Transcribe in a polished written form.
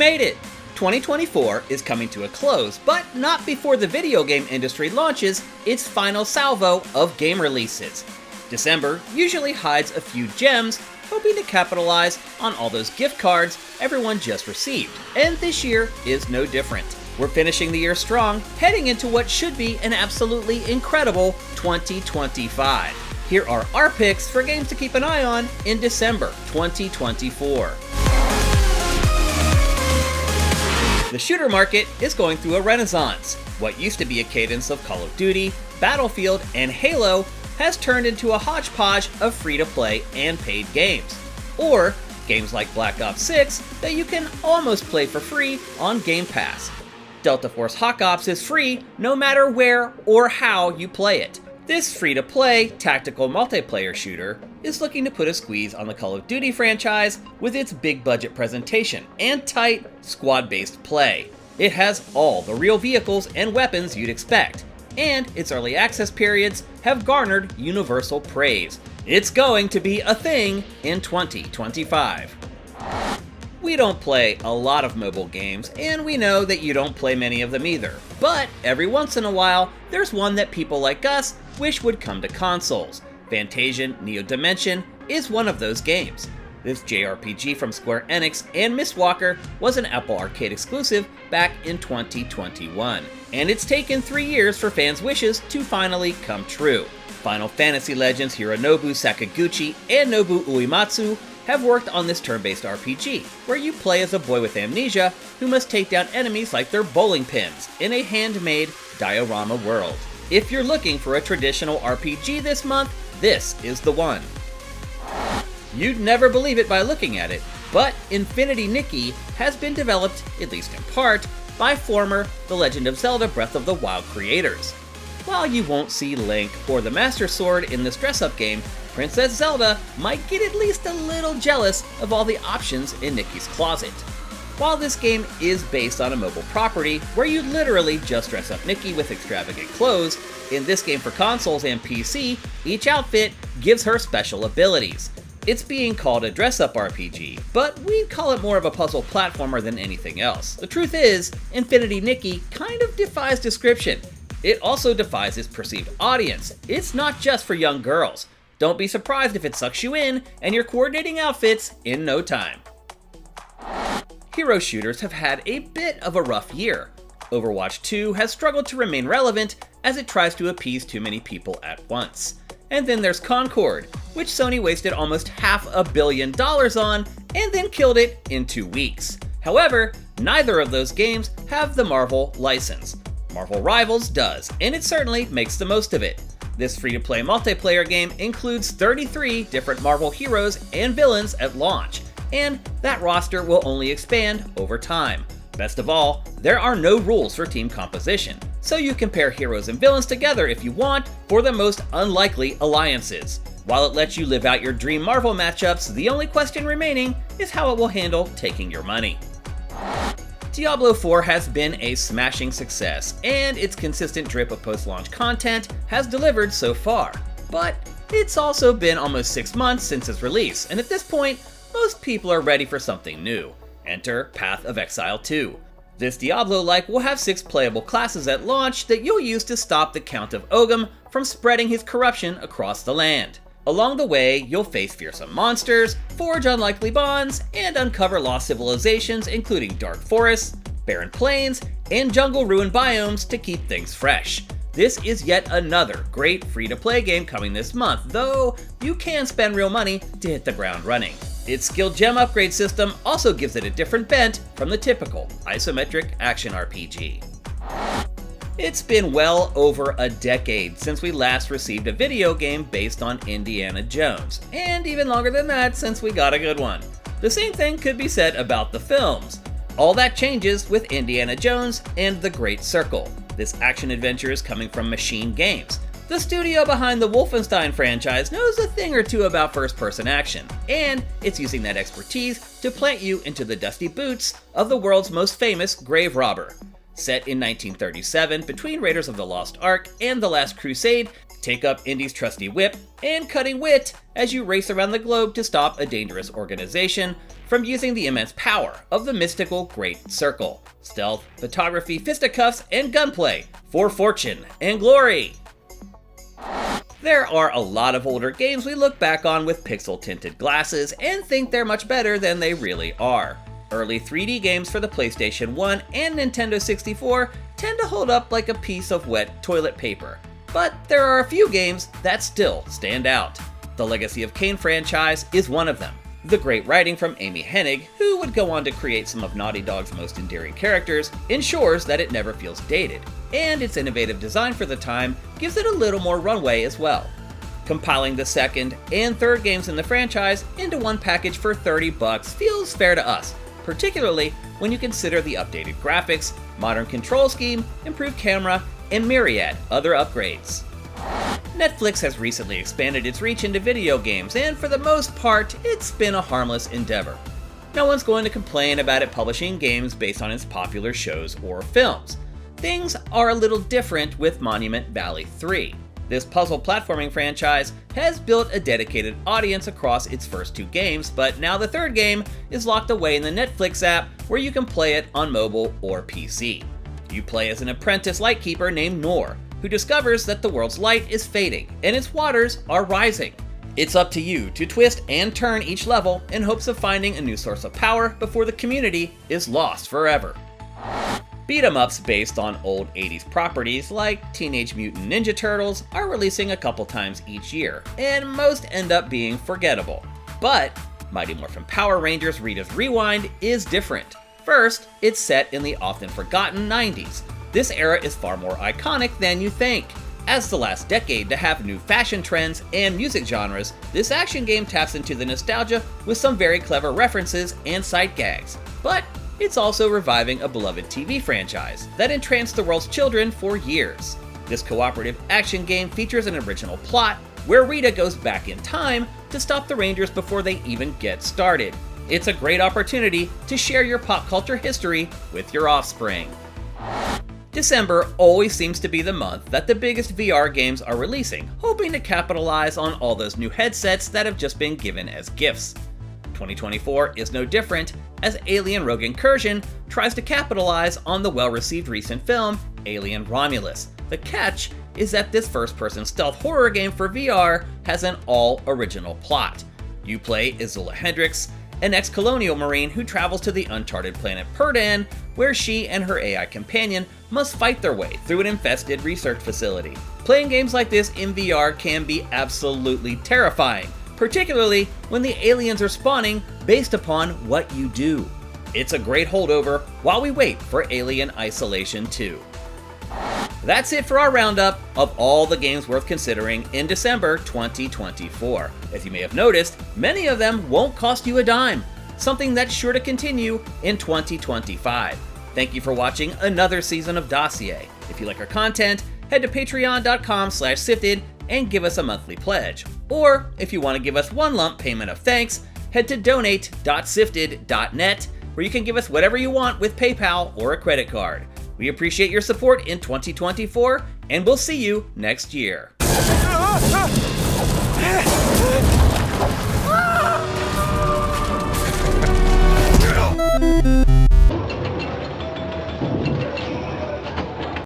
made it! 2024 is coming to a close, but not before the video game industry launches its final salvo of game releases. December usually hides a few gems, hoping to capitalize on all those gift cards everyone just received, and this year is no different. We're finishing the year strong, heading into what should be an absolutely incredible 2025. Here are our picks for games to keep an eye on in December 2024. The shooter market is going through a renaissance. What used to be a cadence of Call of Duty, Battlefield, and Halo has turned into a hodgepodge of free-to-play and paid games. Or games like Black Ops 6 that you can almost play for free on Game Pass. Delta Force Hawk Ops is free no matter where or how you play it. This free-to-play, tactical multiplayer shooter is looking to put a squeeze on the Call of Duty franchise with its big-budget presentation and tight, squad-based play. It has all the real vehicles and weapons you'd expect, and its early access periods have garnered universal praise. It's going to be a thing in 2025. We don't play a lot of mobile games, and we know that you don't play many of them either. But every once in a while, there's one that people like us wish would come to consoles. Fantasian Neo Dimension is one of those games. This JRPG from Square Enix and Mistwalker was an Apple Arcade exclusive back in 2021, and it's taken 3 years for fans' wishes to finally come true. Final Fantasy Legends Hironobu Sakaguchi and Nobu Uematsu have worked on this turn-based RPG, where you play as a boy with amnesia who must take down enemies like they're bowling pins in a handmade diorama world. If you're looking for a traditional RPG this month, this is the one. You'd never believe it by looking at it, but Infinity Nikki has been developed, at least in part, by former The Legend of Zelda Breath of the Wild creators. While you won't see Link or the Master Sword in this dress-up game, Princess Zelda might get at least a little jealous of all the options in Nikki's closet. While this game is based on a mobile property where you literally just dress up Nikki with extravagant clothes, in this game for consoles and PC, each outfit gives her special abilities. It's being called a dress-up RPG, but we'd call it more of a puzzle platformer than anything else. The truth is, Infinity Nikki kind of defies description. It also defies its perceived audience. It's not just for young girls. Don't be surprised if it sucks you in and you're coordinating outfits in no time. Hero shooters have had a bit of a rough year. Overwatch 2 has struggled to remain relevant as it tries to appease too many people at once. And then there's Concord, which Sony wasted almost $500 million on and then killed it in 2 weeks. However, neither of those games have the Marvel license. Marvel Rivals does, and it certainly makes the most of it. This free-to-play multiplayer game includes 33 different Marvel heroes and villains at launch, and that roster will only expand over time. Best of all, there are no rules for team composition, so you can pair heroes and villains together if you want for the most unlikely alliances. While it lets you live out your dream Marvel matchups, the only question remaining is how it will handle taking your money. Diablo 4 has been a smashing success, and its consistent drip of post-launch content has delivered so far. But it's also been almost 6 months since its release, and at this point, most people are ready for something new. Enter Path of Exile 2. This Diablo-like will have 6 playable classes at launch that you'll use to stop the Count of Ogum from spreading his corruption across the land. Along the way, you'll face fearsome monsters, forge unlikely bonds, and uncover lost civilizations including dark forests, barren plains, and jungle-ruined biomes to keep things fresh. This is yet another great free-to-play game coming this month, though you can spend real money to hit the ground running. Its skill gem upgrade system also gives it a different bent from the typical isometric action RPG. It's been well over a decade since we last received a video game based on Indiana Jones, and even longer than that since we got a good one. The same thing could be said about the films. All that changes with Indiana Jones and The Great Circle. This action-adventure is coming from Machine Games. The studio behind the Wolfenstein franchise knows a thing or two about first-person action, and it's using that expertise to plant you into the dusty boots of the world's most famous grave robber. Set in 1937 between Raiders of the Lost Ark and The Last Crusade, take up Indy's trusty whip and cutting wit as you race around the globe to stop a dangerous organization from using the immense power of the mystical Great Circle. Stealth, photography, fisticuffs, and gunplay for fortune and glory. There are a lot of older games we look back on with pixel-tinted glasses and think they're much better than they really are. Early 3D games for the PlayStation 1 and Nintendo 64 tend to hold up like a piece of wet toilet paper. But there are a few games that still stand out. The Legacy of Kain franchise is one of them. The great writing from Amy Hennig, who would go on to create some of Naughty Dog's most endearing characters, ensures that it never feels dated, and its innovative design for the time gives it a little more runway as well. Compiling the second and third games in the franchise into one package for $30 feels fair to us, particularly when you consider the updated graphics, modern control scheme, improved camera, and myriad other upgrades. Netflix has recently expanded its reach into video games, and for the most part, it's been a harmless endeavor. No one's going to complain about it publishing games based on its popular shows or films. Things are a little different with Monument Valley 3. This puzzle platforming franchise has built a dedicated audience across its first two games, but now the third game is locked away in the Netflix app where you can play it on mobile or PC. You play as an apprentice lightkeeper named Noor, who discovers that the world's light is fading and its waters are rising. It's up to you to twist and turn each level in hopes of finding a new source of power before the community is lost forever. Beat-em-ups based on old 80s properties like Teenage Mutant Ninja Turtles are releasing a couple times each year, and most end up being forgettable. But Mighty Morphin Power Rangers Rita's Rewind is different. First, it's set in the often forgotten 90s. This era is far more iconic than you think. As the last decade to have new fashion trends and music genres, this action game taps into the nostalgia with some very clever references and sight gags. But it's also reviving a beloved TV franchise that entranced the world's children for years. This cooperative action game features an original plot where Rita goes back in time to stop the Rangers before they even get started. It's a great opportunity to share your pop culture history with your offspring. December always seems to be the month that the biggest VR games are releasing, hoping to capitalize on all those new headsets that have just been given as gifts. 2024 is no different, as Alien Rogue Incursion tries to capitalize on the well-received recent film, Alien Romulus. The catch is that this first-person stealth horror game for VR has an all-original plot. You play Izula Hendricks, an ex-colonial marine who travels to the uncharted planet Perdan, where she and her AI companion must fight their way through an infested research facility. Playing games like this in VR can be absolutely terrifying, particularly when the aliens are spawning based upon what you do. It's a great holdover while we wait for Alien Isolation 2. That's it for our roundup of all the games worth considering in December 2024. As you may have noticed, many of them won't cost you a dime, something that's sure to continue in 2025. Thank you for watching another season of Dossier. If you like our content, head to patreon.com/sifted and give us a monthly pledge. Or if you want to give us one lump payment of thanks, head to donate.sifted.net, where you can give us whatever you want with PayPal or a credit card. We appreciate your support in 2024, and we'll see you next year.